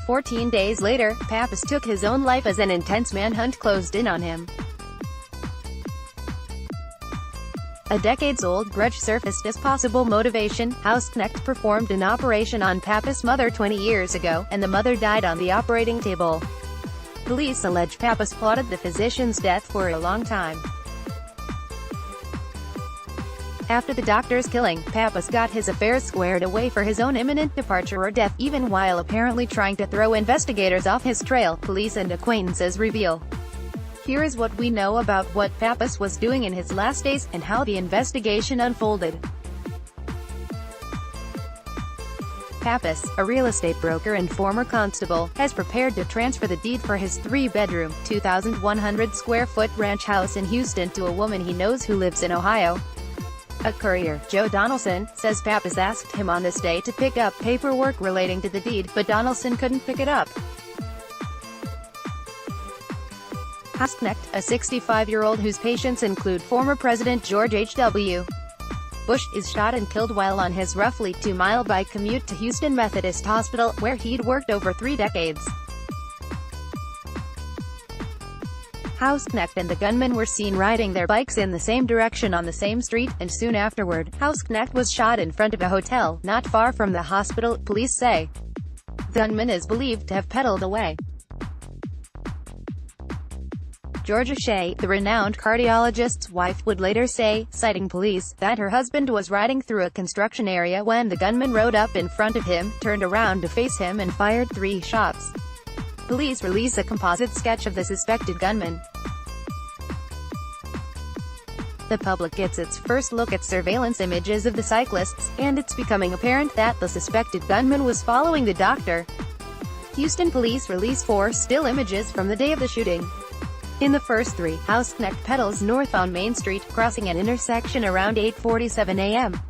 14 days later, Pappas took his own life as an intense manhunt closed in on him. A decades-old grudge surfaced as possible motivation. Hausknecht performed an operation on Pappas' mother 20 years ago, and the mother died on the operating table. Police allege Pappas plotted the physician's death for a long time. After the doctor's killing, Pappas got his affairs squared away for his own imminent departure or death, even while apparently trying to throw investigators off his trail, police and acquaintances reveal. Here is what we know about what Pappas was doing in his last days, and how the investigation unfolded. Pappas, a real estate broker and former constable, has prepared to transfer the deed for his 3-bedroom, 2,100-square-foot ranch house in Houston to a woman he knows who lives in Ohio. A courier, Joe Donaldson, says Pappas asked him on this day to pick up paperwork relating to the deed, but Donaldson couldn't pick it up. Hausknecht, a 65-year-old whose patients include former President George H.W. Bush, is shot and killed while on his roughly 2-mile bike commute to Houston Methodist Hospital, where he'd worked over 3 decades. Hausknecht and the gunman were seen riding their bikes in the same direction on the same street, and soon afterward, Hausknecht was shot in front of a hotel, not far from the hospital, police say. The gunman is believed to have pedaled away. Georgia Shea, the renowned cardiologist's wife, would later say, citing police, that her husband was riding through a construction area when the gunman rode up in front of him, turned around to face him and fired 3 shots. Police release a composite sketch of the suspected gunman. The public gets its first look at surveillance images of the cyclists, and it's becoming apparent that the suspected gunman was following the doctor. Houston police release 4 still images from the day of the shooting. In the first 3, Hausknecht pedals north on Main Street, crossing an intersection around 8:47 a.m.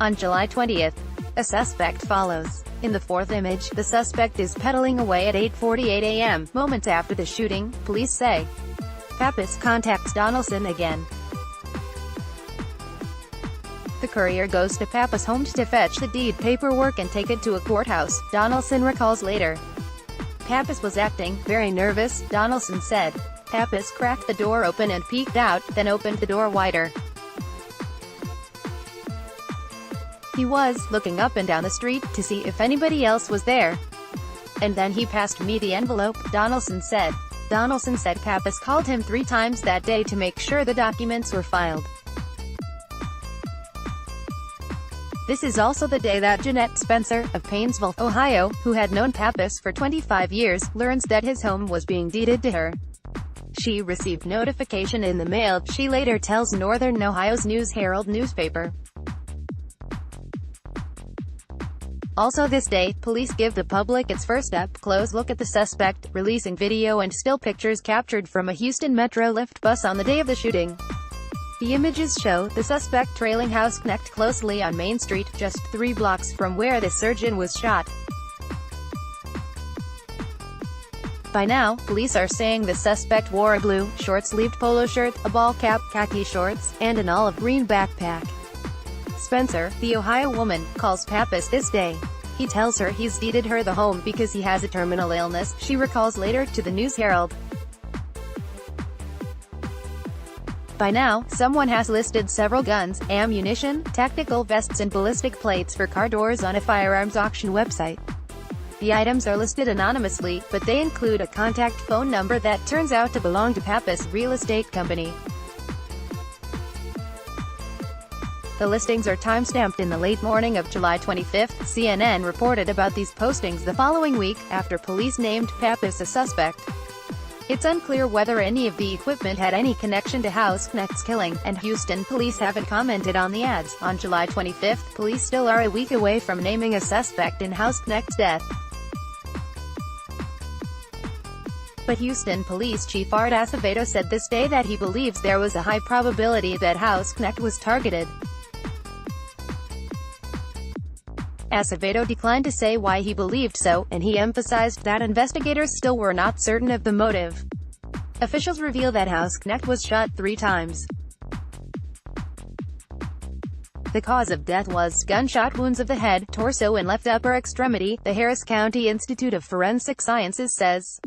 On July 20th, a suspect follows. In the 4th image, the suspect is pedaling away at 8:48 a.m., moments after the shooting, police say. Pappas contacts Donaldson again. The courier goes to Pappas' home to fetch the deed paperwork and take it to a courthouse, Donaldson recalls later. Pappas was acting very nervous, Donaldson said. Pappas cracked the door open and peeked out, then opened the door wider. He was looking up and down the street to see if anybody else was there. And then he passed me the envelope, Donaldson said. Donaldson said Pappas called him 3 times that day to make sure the documents were filed. This is also the day that Jeanette Spencer, of Painesville, Ohio, who had known Pappas for 25 years, learns that his home was being deeded to her. She received notification in the mail, she later tells Northern Ohio's News Herald newspaper. Also this day, police give the public its first up-close look at the suspect, releasing video and still pictures captured from a Houston Metro Lift bus on the day of the shooting. The images show the suspect trailing Hausknecht closely on Main Street, just 3 blocks from where the surgeon was shot. By now, police are saying the suspect wore a blue, short-sleeved polo shirt, a ball cap, khaki shorts, and an olive green backpack. Spencer, the Ohio woman, calls Pappas this day. He tells her he's deeded her the home because he has a terminal illness, she recalls later to the News Herald. By now, someone has listed several guns, ammunition, tactical vests and ballistic plates for car doors on a firearms auction website. The items are listed anonymously, but they include a contact phone number that turns out to belong to Pappas' real estate company. The listings are time-stamped in the late morning of July 25. CNN reported about these postings the following week, after police named Pappas a suspect. It's unclear whether any of the equipment had any connection to Hausknecht's killing, and Houston police haven't commented on the ads. On July 25, police still are a week away from naming a suspect in Hausknecht's death. But Houston Police Chief Art Acevedo said this day that he believes there was a high probability that Hausknecht was targeted. Acevedo declined to say why he believed so, and he emphasized that investigators still were not certain of the motive. Officials reveal that Hausknecht was shot 3 times. The cause of death was gunshot wounds of the head, torso and left upper extremity, the Harris County Institute of Forensic Sciences says.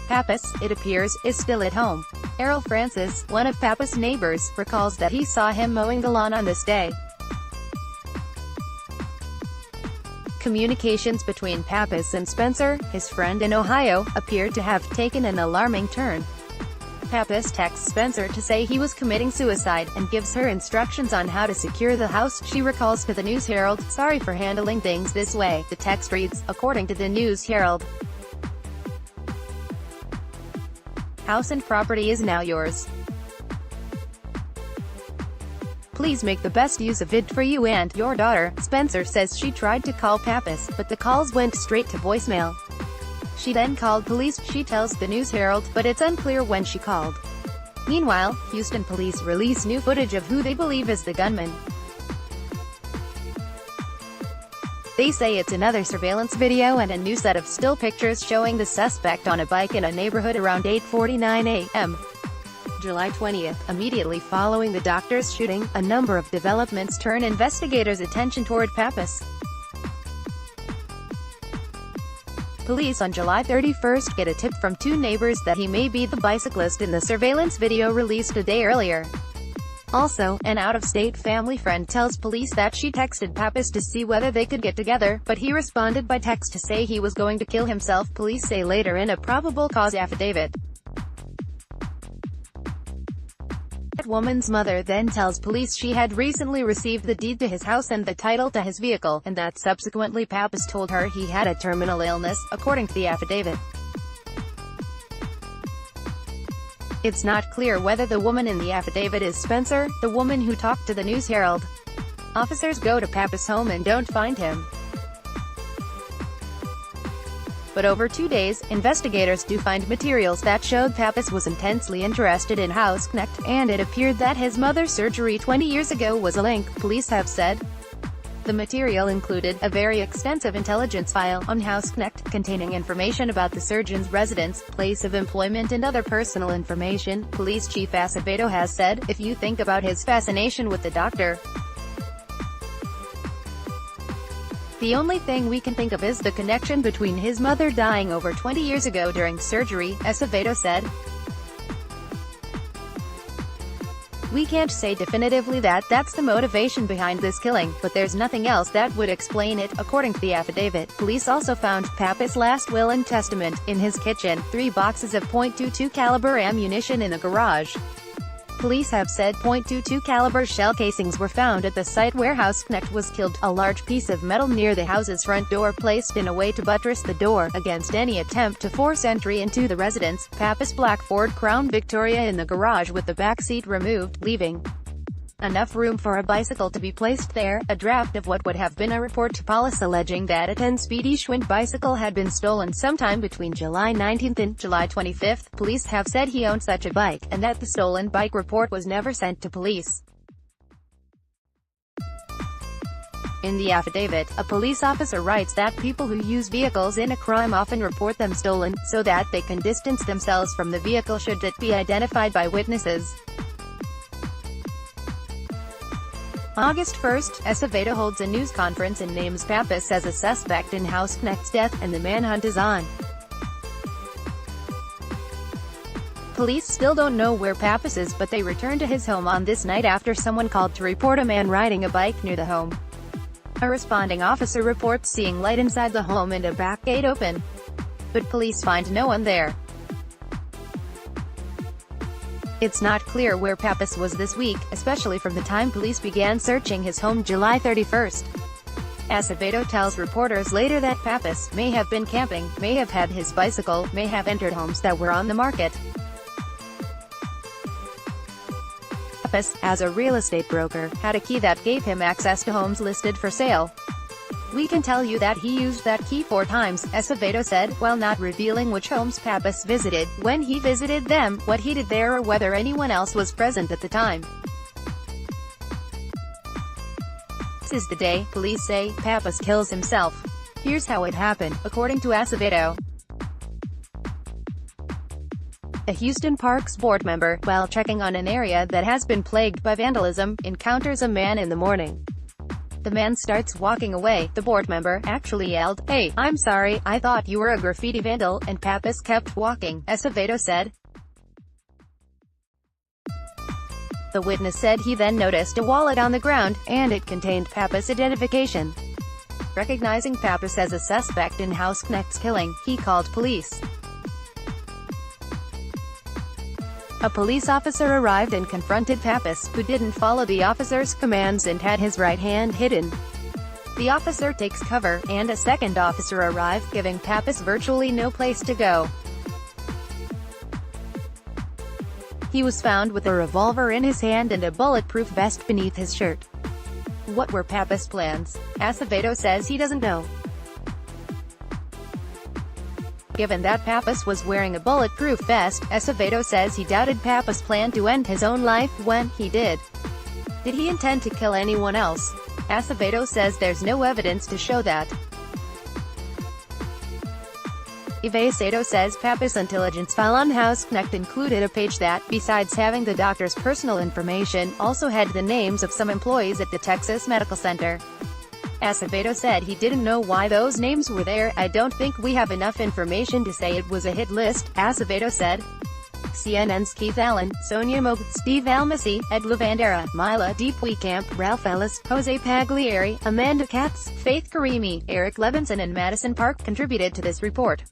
Pappas, it appears, is still at home. Errol Francis, one of Pappas' neighbors, recalls that he saw him mowing the lawn on this day. Communications between Pappas and Spencer, his friend in Ohio, appeared to have taken an alarming turn. Pappas texts Spencer to say he was committing suicide, and gives her instructions on how to secure the house. She recalls to the News Herald, "Sorry for handling things this way." The text reads, according to the News Herald. House and property is now yours. Please make the best use of it for you and your daughter. Spencer says she tried to call Pappas, but the calls went straight to voicemail. She then called police, she tells the News Herald, but it's unclear when she called. Meanwhile, Houston police release new footage of who they believe is the gunman. They say it's another surveillance video and a new set of still pictures showing the suspect on a bike in a neighborhood around 8:49 a.m. July 20th. Immediately following the doctor's shooting, a number of developments turn investigators' attention toward Pappas. Police on July 31st get a tip from two neighbors that he may be the bicyclist in the surveillance video released a day earlier. Also, an out-of-state family friend tells police that she texted Pappas to see whether they could get together, but he responded by text to say he was going to kill himself, police say later in a probable cause affidavit. That woman's mother then tells police she had recently received the deed to his house and the title to his vehicle, and that subsequently Pappas told her he had a terminal illness, according to the affidavit. It's not clear whether the woman in the affidavit is Spencer, the woman who talked to the News Herald. Officers go to Pappas' home and don't find him. But over 2 days, investigators do find materials that showed Pappas was intensely interested in Hausknecht, and it appeared that his mother's surgery 20 years ago was a link, police have said. The material included a very extensive intelligence file on Hausknecht, containing information about the surgeon's residence, place of employment and other personal information. Police Chief Acevedo has said, if you think about his fascination with the doctor, the only thing we can think of is the connection between his mother dying over 20 years ago during surgery, Acevedo said. We can't say definitively that that's the motivation behind this killing, but there's nothing else that would explain it, according to the affidavit. Police also found Pappas' last will and testament in his kitchen, 3 boxes of .22 caliber ammunition in the garage. Police have said .22 caliber shell casings were found at the site where Hausknecht was killed, a large piece of metal near the house's front door placed in a way to buttress the door against any attempt to force entry into the residence. Pappas' black Ford Crown Victoria in the garage with the back seat removed, leaving enough room for a bicycle to be placed there. A draft of what would have been a report to police alleging that a 10-speed Schwinn bicycle had been stolen sometime between July 19th and July 25th. Police have said he owned such a bike, and that the stolen bike report was never sent to police. In the affidavit, a police officer writes that people who use vehicles in a crime often report them stolen, so that they can distance themselves from the vehicle should it be identified by witnesses. August 1st, Acevedo holds a news conference and names Pappas as a suspect in Hausknecht's death, and the manhunt is on. Police still don't know where Pappas is, but they returned to his home on this night after someone called to report a man riding a bike near the home. A responding officer reports seeing light inside the home and a back gate open. But police find no one there. It's not clear where Pappas was this week, especially from the time police began searching his home July 31st. Acevedo tells reporters later that Pappas may have been camping, may have had his bicycle, may have entered homes that were on the market. Pappas, as a real estate broker, had a key that gave him access to homes listed for sale. We can tell you that he used that key 4 times, Acevedo said, while not revealing which homes Pappas visited, when he visited them, what he did there or whether anyone else was present at the time. This is the day, police say, Pappas kills himself. Here's how it happened, according to Acevedo. a Houston Parks board member, while checking on an area that has been plagued by vandalism, encounters a man in the morning. The man starts walking away. The board member actually yelled, "Hey, I'm sorry, I thought you were a graffiti vandal," and Pappas kept walking, Acevedo said. The witness said he then noticed a wallet on the ground, and it contained Pappas' identification. Recognizing Pappas as a suspect in Hausknecht's killing, he called police. A police officer arrived and confronted Pappas, who didn't follow the officer's commands and had his right hand hidden. The officer takes cover, and a second officer arrived, giving Pappas virtually no place to go. He was found with a revolver in his hand and a bulletproof vest beneath his shirt. What were Pappas' plans? Acevedo says he doesn't know. Given that Pappas was wearing a bulletproof vest, Acevedo says he doubted Pappas' plan to end his own life when he did. Did he intend to kill anyone else? Acevedo says there's no evidence to show that. Acevedo says Pappas' intelligence file on Hausknecht included a page that, besides having the doctor's personal information, also had the names of some employees at the Texas Medical Center. Acevedo said he didn't know why those names were there. "I don't think we have enough information to say it was a hit list," Acevedo said. CNN's Keith Allen, Sonia Moog, Steve Almasi, Ed Lavandera, Mila Deepweekamp, Ralph Ellis, Jose Pagliari, Amanda Katz, Faith Karimi, Eric Levinson and Madison Park contributed to this report.